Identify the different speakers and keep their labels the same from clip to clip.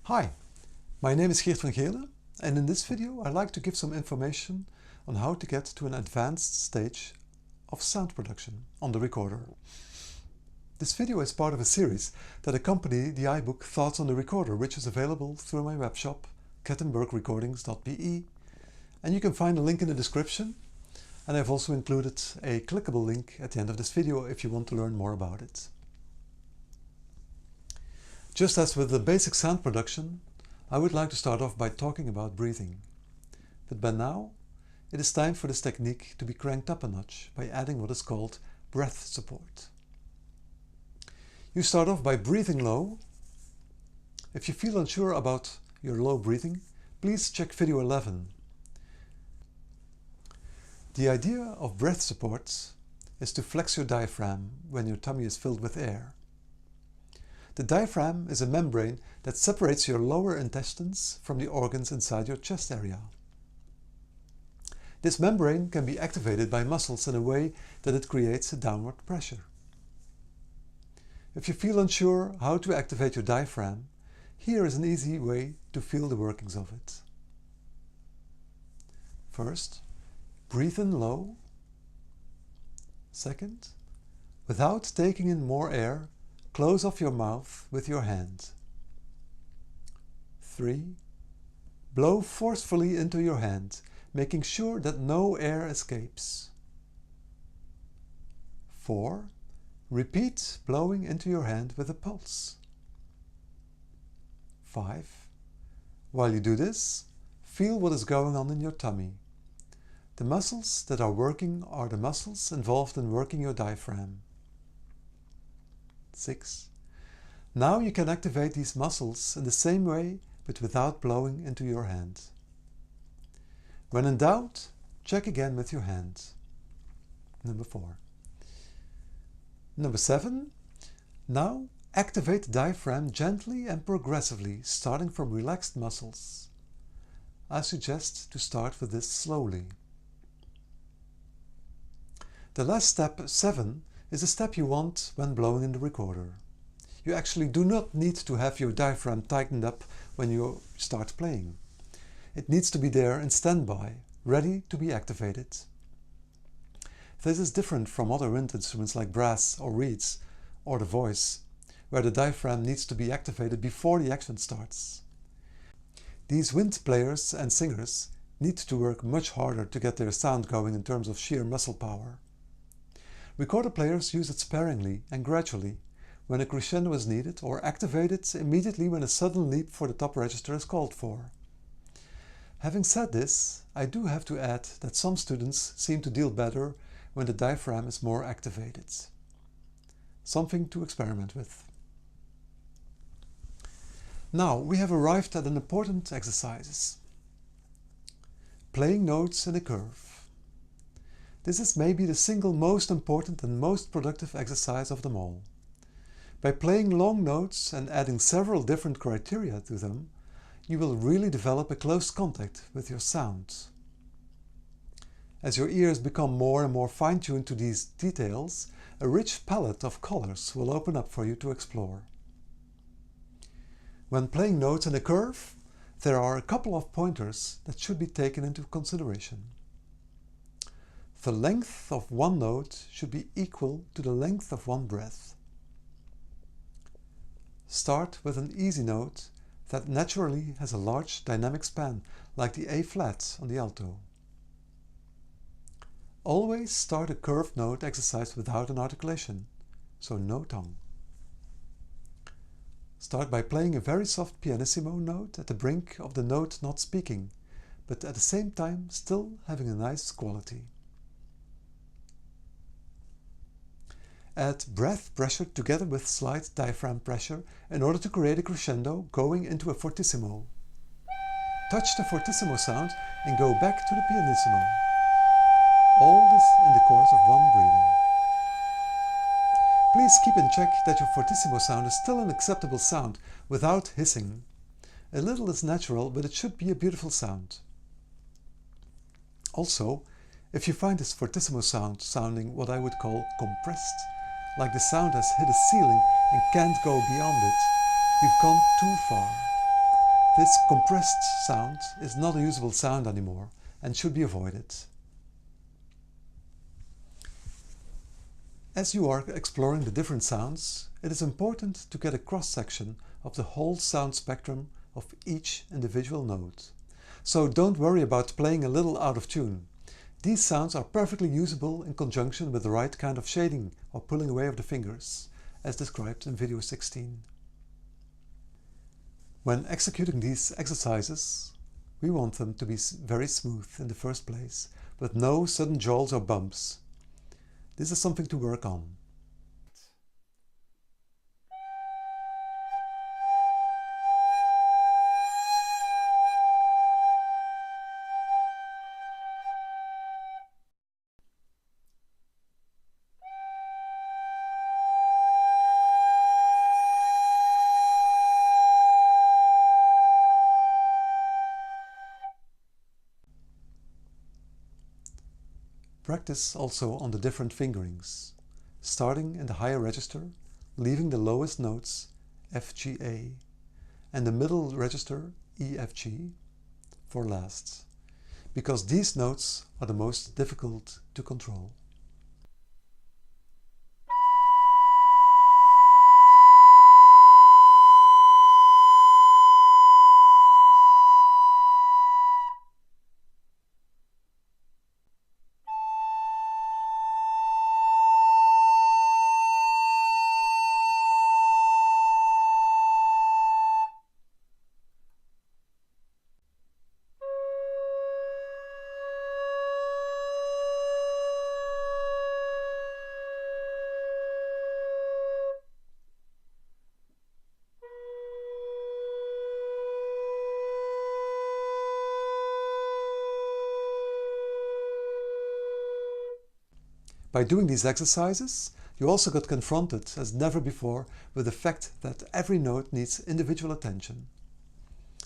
Speaker 1: Hi, my name is Geert Van Gele, and in this video I'd like to give some information on how to get to an advanced stage of sound production on the recorder. This video is part of a series that accompany the iBook Thoughts on the Recorder, which is available through my webshop kettenbergrecordings.be, and you can find a link in the description, and I've also included a clickable link at the end of this video if you want to learn more about it. Just as with the basic sound production, I would like to start off by talking about breathing. But by now, it is time for this technique to be cranked up a notch by adding what is called breath support. You start off by breathing low. If you feel unsure about your low breathing, please check video 11. The idea of breath support is to flex your diaphragm when your tummy is filled with air. The diaphragm is a membrane that separates your lower intestines from the organs inside your chest area. This membrane can be activated by muscles in a way that it creates a downward pressure. If you feel unsure how to activate your diaphragm, here is an easy way to feel the workings of it. First, breathe in low. Second, without taking in more air, close off your mouth with your hand. 3. Blow forcefully into your hand, making sure that no air escapes. 4. Repeat blowing into your hand with a pulse. 5. While you do this, feel what is going on in your tummy. The muscles that are working are the muscles involved in working your diaphragm. 6. Now you can activate these muscles in the same way, but without blowing into your hand. When in doubt, check again with your hand. Number 4. Number 7. Now activate the diaphragm gently and progressively, starting from relaxed muscles. I suggest to start with this slowly. The last step, 7, is the step you want when blowing in the recorder. You actually do not need to have your diaphragm tightened up when you start playing. It needs to be there in standby, ready to be activated. This is different from other wind instruments like brass or reeds or the voice, where the diaphragm needs to be activated before the action starts. These wind players and singers need to work much harder to get their sound going in terms of sheer muscle power. Recorder players use it sparingly and gradually when a crescendo is needed, or activate it immediately when a sudden leap for the top register is called for. Having said this, I do have to add that some students seem to deal better when the diaphragm is more activated. Something to experiment with. Now we have arrived at an important exercise. Playing notes in a curve. This is maybe the single most important and most productive exercise of them all. By playing long notes and adding several different criteria to them, you will really develop a close contact with your sound. As your ears become more and more fine-tuned to these details, a rich palette of colors will open up for you to explore. When playing notes in a curve, there are a couple of pointers that should be taken into consideration. The length of one note should be equal to the length of one breath. Start with an easy note that naturally has a large dynamic span, like the A flat on the alto. Always start a curved note exercise without an articulation, so no tongue. Start by playing a very soft pianissimo note at the brink of the note not speaking, but at the same time still having a nice quality. Add breath pressure together with slight diaphragm pressure in order to create a crescendo going into a fortissimo. Touch the fortissimo sound and go back to the pianissimo. All this in the course of one breathing. Please keep in check that your fortissimo sound is still an acceptable sound without hissing. A little is natural, but it should be a beautiful sound. Also, if you find this fortissimo sound sounding what I would call compressed, like the sound has hit a ceiling and can't go beyond it, you've gone too far. This compressed sound is not a usable sound anymore and should be avoided. As you are exploring the different sounds, it is important to get a cross-section of the whole sound spectrum of each individual note. So don't worry about playing a little out of tune. These sounds are perfectly usable in conjunction with the right kind of shading or pulling away of the fingers, as described in video 16. When executing these exercises, we want them to be very smooth in the first place, with no sudden jolts or bumps. This is something to work on. Practice also on the different fingerings, starting in the higher register, leaving the lowest notes F, G, A, and the middle register E, F, G for last, because these notes are the most difficult to control. By doing these exercises, you also got confronted as never before with the fact that every note needs individual attention.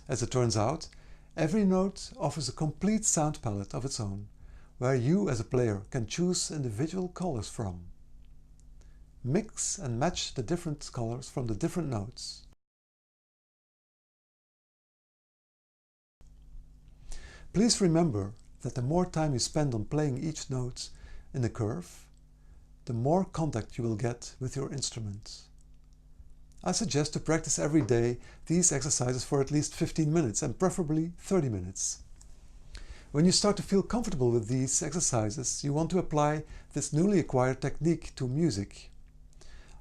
Speaker 1: As it turns out, every note offers a complete sound palette of its own, where you as a player can choose individual colors from. Mix and match the different colors from the different notes. Please remember that the more time you spend on playing each note in a curve, the more contact you will get with your instrument. I suggest to practice every day these exercises for at least 15 minutes and preferably 30 minutes. When you start to feel comfortable with these exercises, you want to apply this newly acquired technique to music.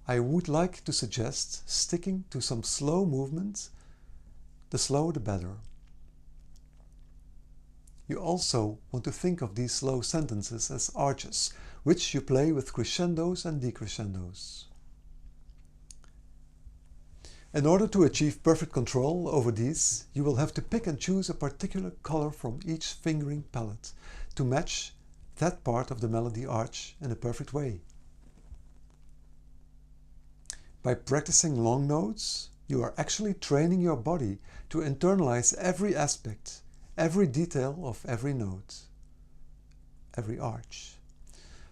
Speaker 1: I would like to suggest sticking to some slow movement. The slower the better. You also want to think of these slow sentences as arches, which you play with crescendos and decrescendos. In order to achieve perfect control over these, you will have to pick and choose a particular color from each fingering palette to match that part of the melody arch in a perfect way. By practicing long notes, you are actually training your body to internalize every aspect, every detail of every note, every arch,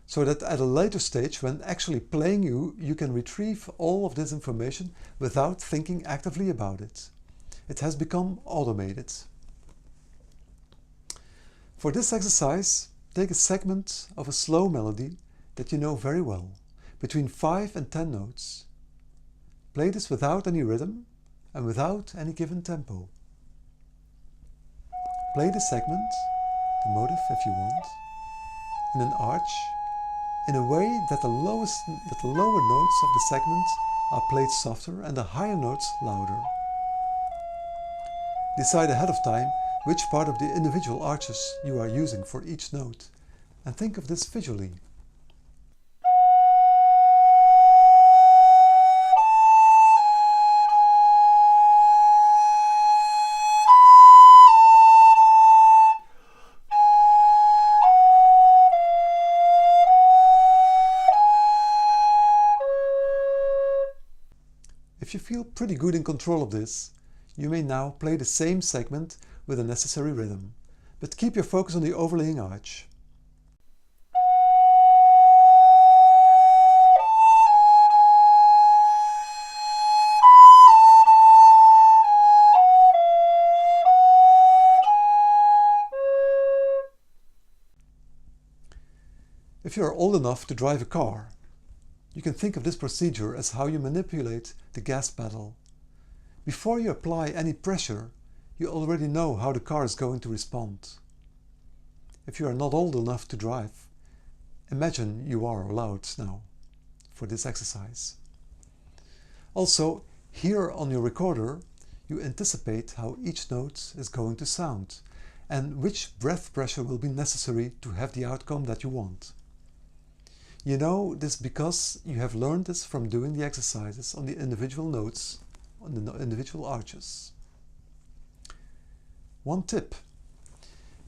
Speaker 1: so that at a later stage, when actually playing you can retrieve all of this information without thinking actively about it. It has become automated. For this exercise, take a segment of a slow melody that you know very well, between 5 and 10 notes. Play this without any rhythm and without any given tempo. Play the segment, the motive if you want, in an arch, in a way that the lower notes of the segment are played softer and the higher notes louder. Decide ahead of time which part of the individual arches you are using for each note, and think of this visually. If you feel pretty good in control of this, you may now play the same segment with the necessary rhythm, but keep your focus on the overlaying arch. If you are old enough to drive a car, you can think of this procedure as how you manipulate the gas pedal. Before you apply any pressure, you already know how the car is going to respond. If you are not old enough to drive, imagine you are allowed now for this exercise. Also, here on your recorder, you anticipate how each note is going to sound and which breath pressure will be necessary to have the outcome that you want. You know this because you have learned this from doing the exercises on the individual notes, on the individual arches. One tip.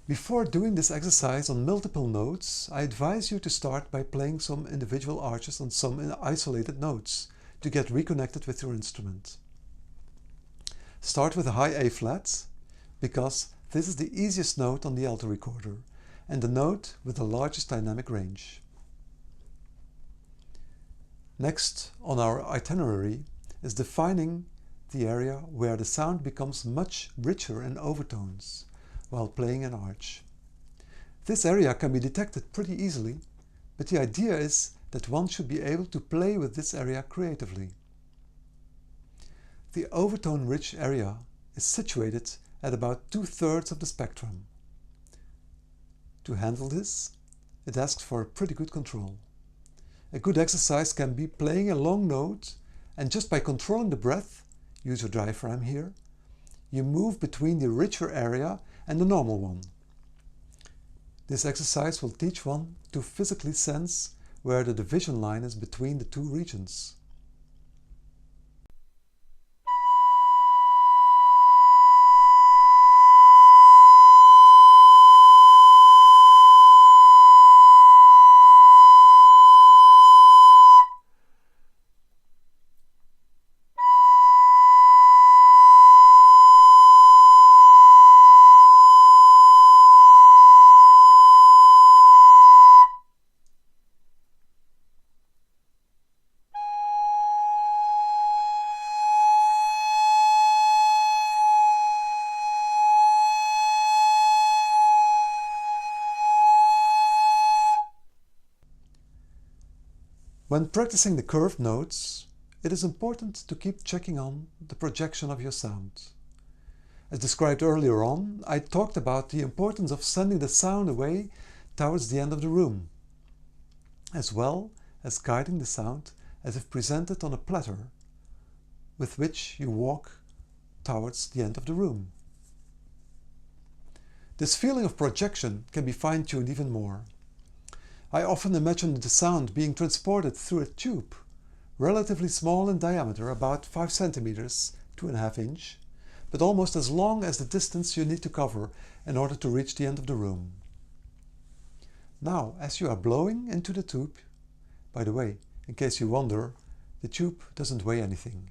Speaker 1: Before doing this exercise on multiple notes, I advise you to start by playing some individual arches on some isolated notes to get reconnected with your instrument. Start with a high A flat, because this is the easiest note on the alto recorder and the note with the largest dynamic range. Next on our itinerary is defining the area where the sound becomes much richer in overtones while playing an arch. This area can be detected pretty easily, but the idea is that one should be able to play with this area creatively. The overtone-rich area is situated at about 2/3 of the spectrum. To handle this, it asks for pretty good control. A good exercise can be playing a long note, and just by controlling the breath, use your diaphragm here, you move between the richer area and the normal one. This exercise will teach one to physically sense where the division line is between the two regions. When practicing the curved notes, it is important to keep checking on the projection of your sound. As described earlier on, I talked about the importance of sending the sound away towards the end of the room, as well as guiding the sound as if presented on a platter with which you walk towards the end of the room. This feeling of projection can be fine-tuned even more. I often imagine the sound being transported through a tube, relatively small in diameter, about 5 centimeters, 2.5 inch, but almost as long as the distance you need to cover in order to reach the end of the room. Now, as you are blowing into the tube, by the way, in case you wonder, the tube doesn't weigh anything.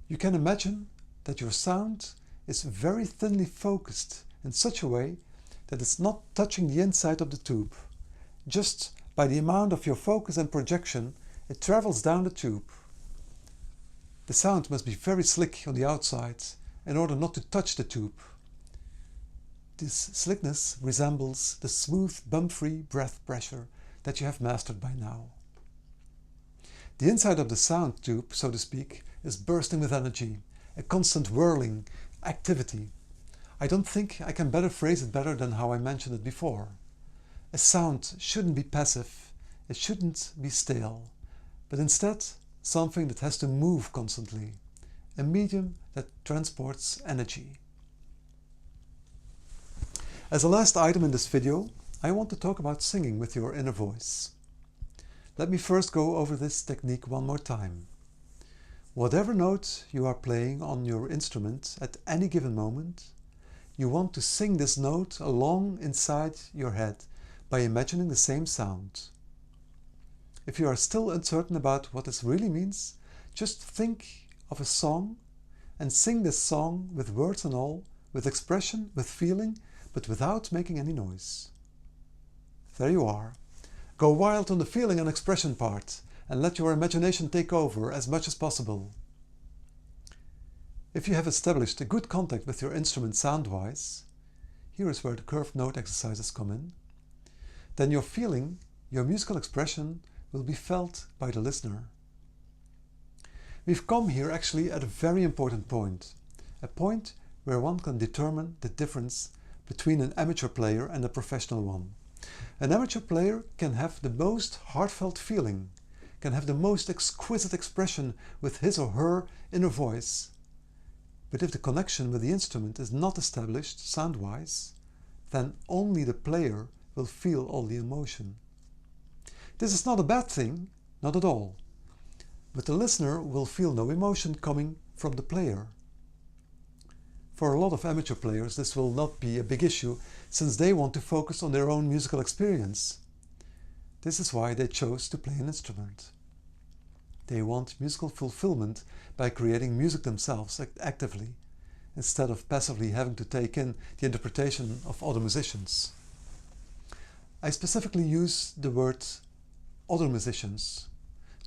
Speaker 1: You can imagine that your sound is very thinly focused in such a way that it's not touching the inside of the tube. Just by the amount of your focus and projection, it travels down the tube. The sound must be very slick on the outside in order not to touch the tube. This slickness resembles the smooth, bump-free breath pressure that you have mastered by now. The inside of the sound tube, so to speak, is bursting with energy, a constant whirling activity. I don't think I can better phrase it better than how I mentioned it before. A sound shouldn't be passive, it shouldn't be stale, but instead something that has to move constantly, a medium that transports energy. As a last item in this video, I want to talk about singing with your inner voice. Let me first go over this technique one more time. Whatever note you are playing on your instrument at any given moment, you want to sing this note along inside your head by imagining the same sound. If you are still uncertain about what this really means, just think of a song and sing this song with words and all, with expression, with feeling, but without making any noise. There you are. Go wild on the feeling and expression part and let your imagination take over as much as possible. If you have established a good contact with your instrument sound-wise, here is where the curved note exercises come in, then your feeling your musical expression will be felt by the listener. We've come here actually at a very important point, a point where one can determine the difference between an amateur player and a professional one. An amateur player can have the most heartfelt feeling, can have the most exquisite expression with his or her inner voice. But if the connection with the instrument is not established sound-wise, then only the player will feel all the emotion. This is not a bad thing, not at all. But the listener will feel no emotion coming from the player. For a lot of amateur players, this will not be a big issue, since they want to focus on their own musical experience. This is why they chose to play an instrument. They want musical fulfillment by creating music themselves actively, instead of passively having to take in the interpretation of other musicians. I specifically use the word other musicians.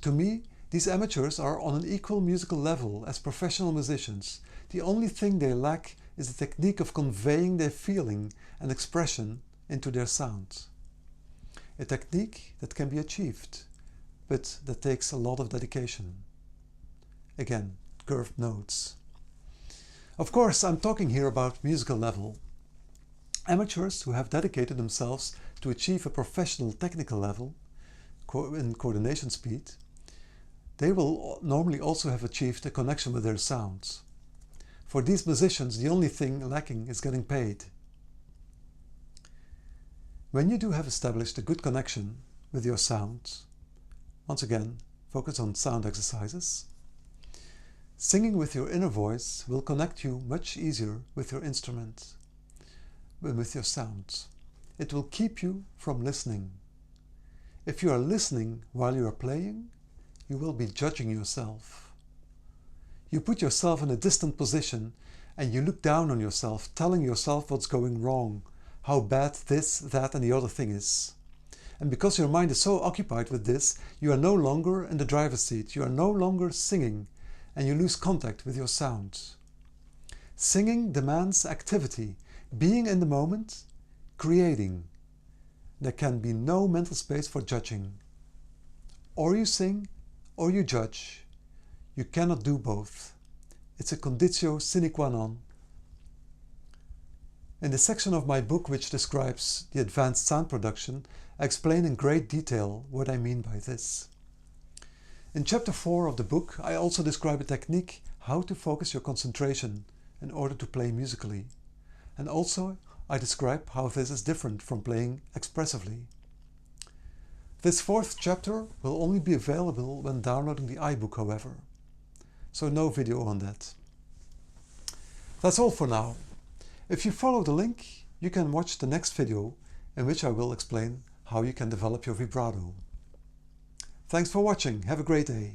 Speaker 1: To me, these amateurs are on an equal musical level as professional musicians. The only thing they lack is the technique of conveying their feeling and expression into their sound. A technique that can be achieved, but that takes a lot of dedication. Again, curved notes. Of course, I'm talking here about musical level. Amateurs who have dedicated themselves to achieve a professional technical level in coordination speed, they will normally also have achieved a connection with their sounds. For these musicians, the only thing lacking is getting paid. When you do have established a good connection with your sound, once again, focus on sound exercises. Singing with your inner voice will connect you much easier with your instrument, with your sound. It will keep you from listening. If you are listening while you are playing, you will be judging yourself. You put yourself in a distant position and you look down on yourself, telling yourself what's going wrong, how bad this, that and the other thing is. And because your mind is so occupied with this, you are no longer in the driver's seat, you are no longer singing, and you lose contact with your sound. Singing demands activity, being in the moment, creating. There can be no mental space for judging. Or you sing, or you judge. You cannot do both. It's a conditio sine qua non. In the section of my book which describes the advanced sound production, I explain in great detail what I mean by this. In chapter 4 of the book, I also describe a technique how to focus your concentration in order to play musically. And also I describe how this is different from playing expressively. This 4th chapter will only be available when downloading the iBook, however. So no video on that. That's all for now. If you follow the link, you can watch the next video in which I will explain how you can develop your vibrato. Thanks for watching. Have a great day.